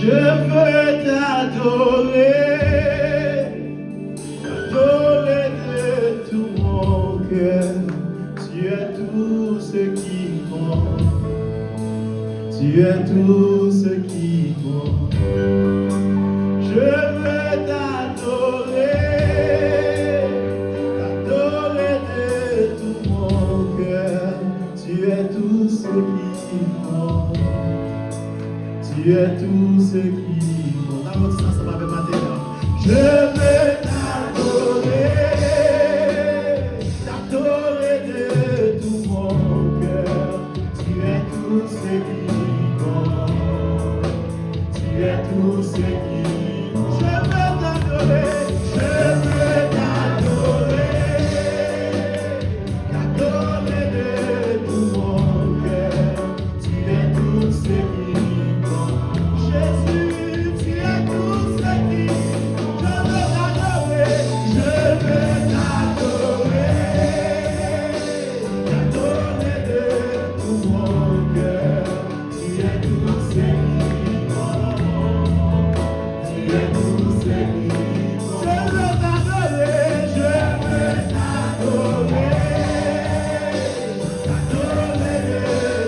Je veux t'adorer, t'adorer de tout mon cœur. Tu es tout ce qui compte, tu es tout ce qui compte. Je veux t'adorer, t'adorer de tout mon cœur. Tu es tout ce qui compte, tu es tout ce qui compte. Allons ensemble avec ma terre. Je veux t'adorer, t'adorer de tout mon cœur. Tu es tout ce qui compte, tu es tout ce qui compte. Je veux t'adorer, je veux t'adorer, t'adorer de tout mon cœur. Tu es tout ce qui compte. Jésus, tu es tout ce qui compte. Je veux t'adorer, je veux t'adorer, t'adorer de tout mon cœur. Tu es tout ce qui compte. Tu es tout ce qui compte. Je veux t'adorer, je veux t'adorer, t'adorer de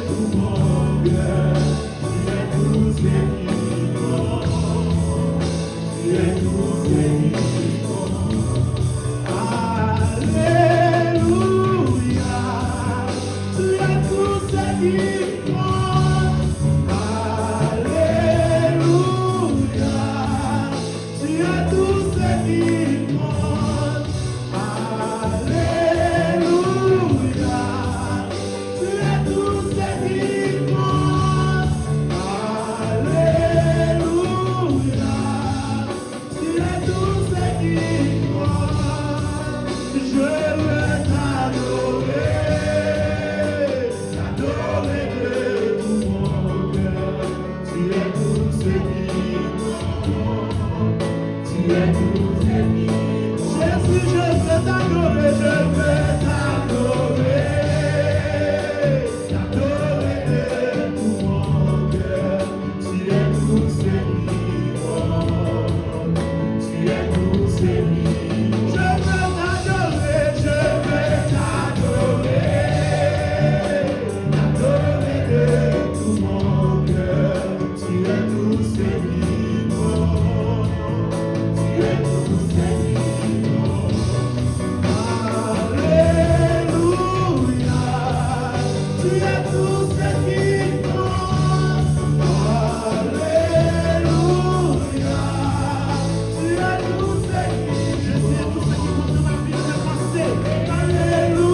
tout mon cœur. Tu es tout ce qui compte. Tu es tout ce qui compte. Alléluia. Tu es tout ce qui compte. Alléluia. Tu es tout ce qui compte. Alléluia. Tu es tout ce qui compte. Alléluia. Tu es tout ce qui compte. Je veux t'adorer, t'adorer de tout mon cœur. Tu es tout ce qui compte. Tu es tout ce qui compte. Jésus, je veux t'adorer, je veux t'adorer, t'adorer de tout mon cœur. Tu es tout ce qui compte. Tu es tout ce qui compte. Je veux t'adorer, je veux t'adorer, t'adorer de tout mon cœur. Tu es tout ce qui compte. Tu es tout ce qui compte. Alléluia. Tu es tout ce qui compte. Alléluia. Tu es tout ce qui compte. Je suis tout ce qui compte dans ma vie, dans ma pensée. Alléluia.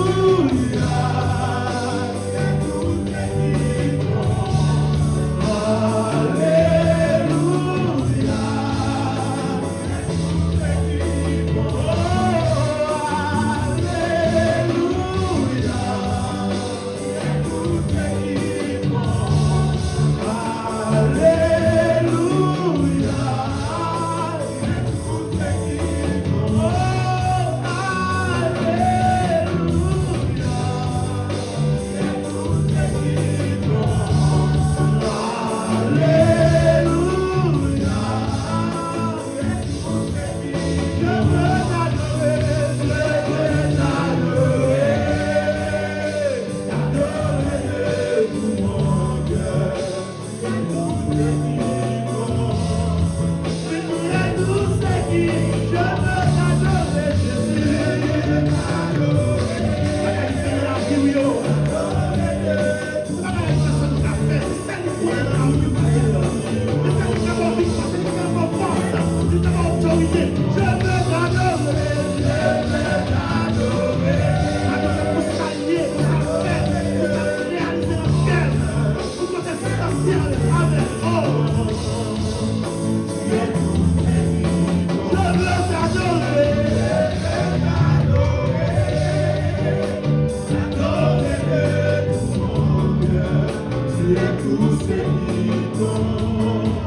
Tu es tout ce qui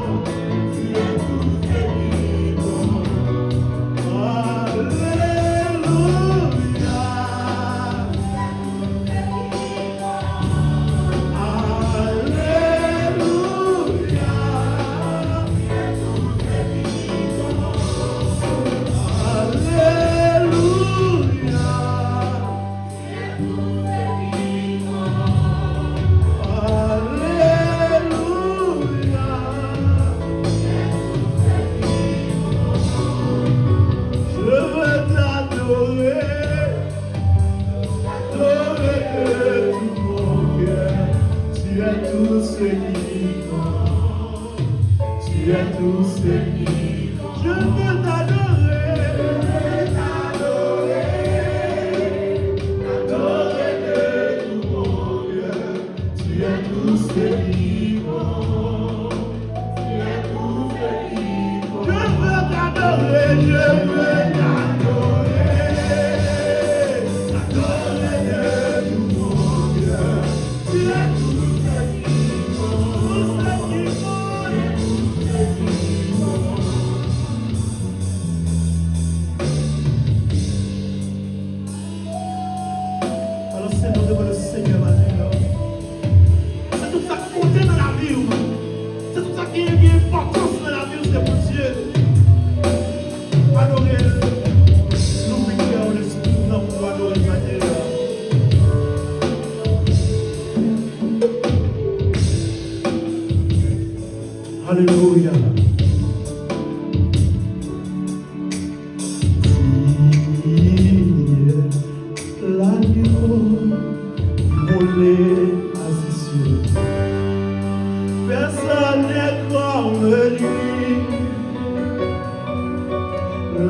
compte. Alléluia. tout ce qui compte. Tu es tout ce qui compte. Je veux t'adorer. T'adorer de tout mon cœur. Tu es tout ce qui compte. Tu es tout ce qui compte. Je veux t'adorer. Je veux t'adorer. T'adorer de tout mon cœur. Tu es tout ce qui compte. Tout ce qui compte. Tout ce qui compte. Alors Seigneur, devant le Seigneur maintenant. C'est tout ça qui compte dans la vie. C'est tout ça qui a une importance dans la vie, c'est mon Dieu. Adorez-le. Nous prions l'Esprit pour adorer le Seigneur. Alléluia. L'agneau volé assis sur personne n'est comme lui.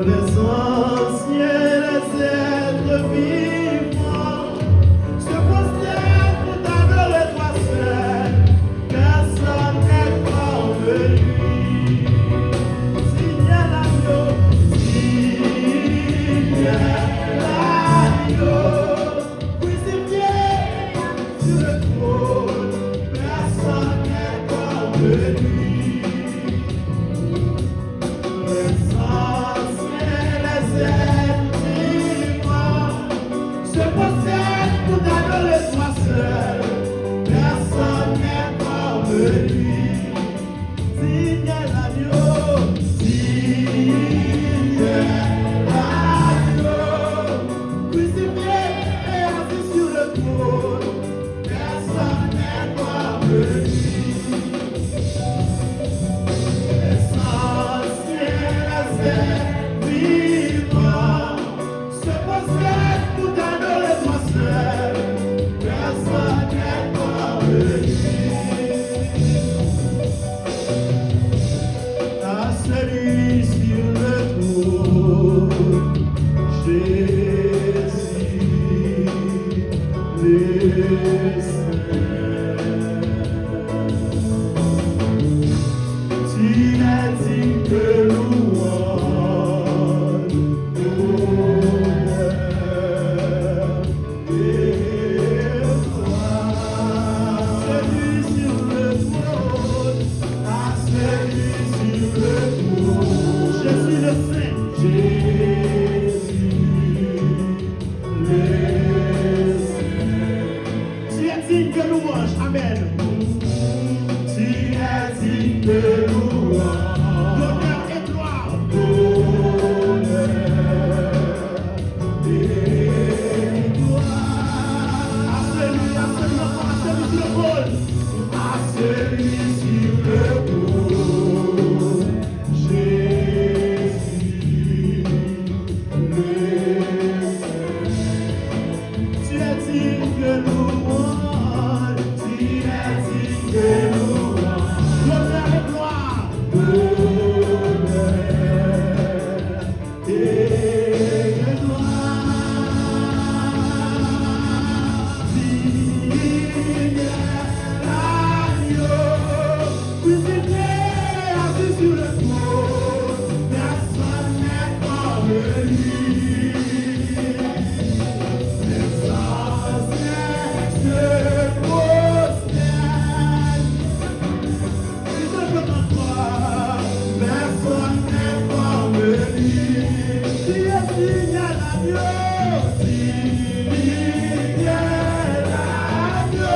Les anciens, les êtres vivants se prosternent pour t'adorer toi seul. Personne n'est comme lui. Signe l'agneau, crucifié sur le trône. Personne n'est comme lui. Les anciens, les êtres vivants se prosternent pour t'adorer toi seul. Personne n'est comme lui. Signe l'agneau, crucifié et assis sur le trône. Personne n'est comme lui. Les anciens, les êtres vivants se prosternent pour t'adorer toi seul. Personne n'est comme lui. À celui sur le trône, Jésus, le Saint. Tu es digne de louange, d'honneur et gloire. Celui sur le trône, à celui sur le trône, Jésus le Saint, Jésus le Saint. Tu es digne de louange, amen. Tu es digne de louange, d'honneur et gloire, d'honneur et gloire. À celui sur le trône, à celui sur le trône, Jésus le Saint. Tu es digne de louange, tu es digne de louange, d'honneur et gloire, d'honneur et gloire. Digne l'agneau, crucifié, assis sur le trône, personne n'est comme lui. Les anciens se prosternent. Ils se mettent toi, personne n'est comme lui. Tu es digne l'agneau, digne l'agneau.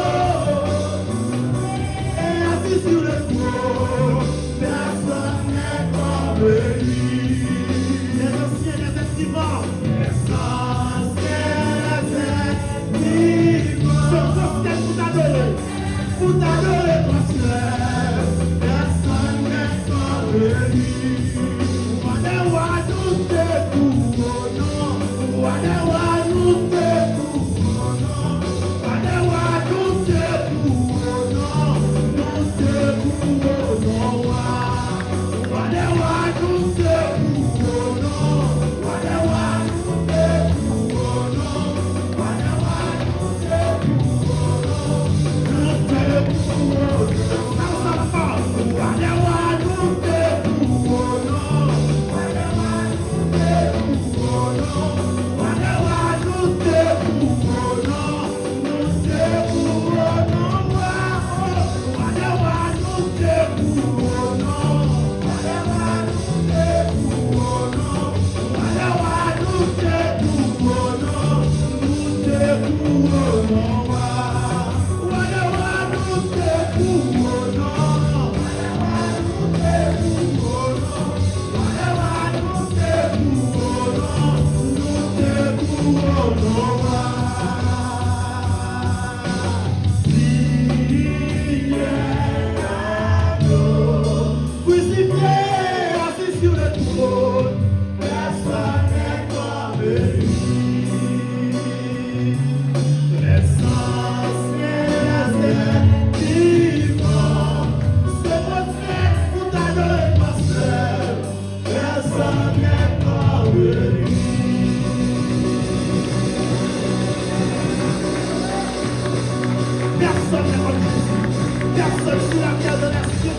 Et assis sur le trône, personne n'est comme lui. Les anciens, les êtres vivants, les anciens, les êtres vivants se prosternent pour t'adorer toi seul. Personne n'est comme lui. Whatever te couronne, whatever te couronne, whatever te couronne.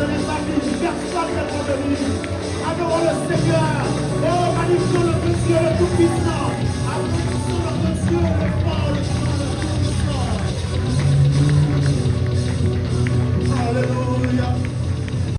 de sa vie, personne n'est trop de lui.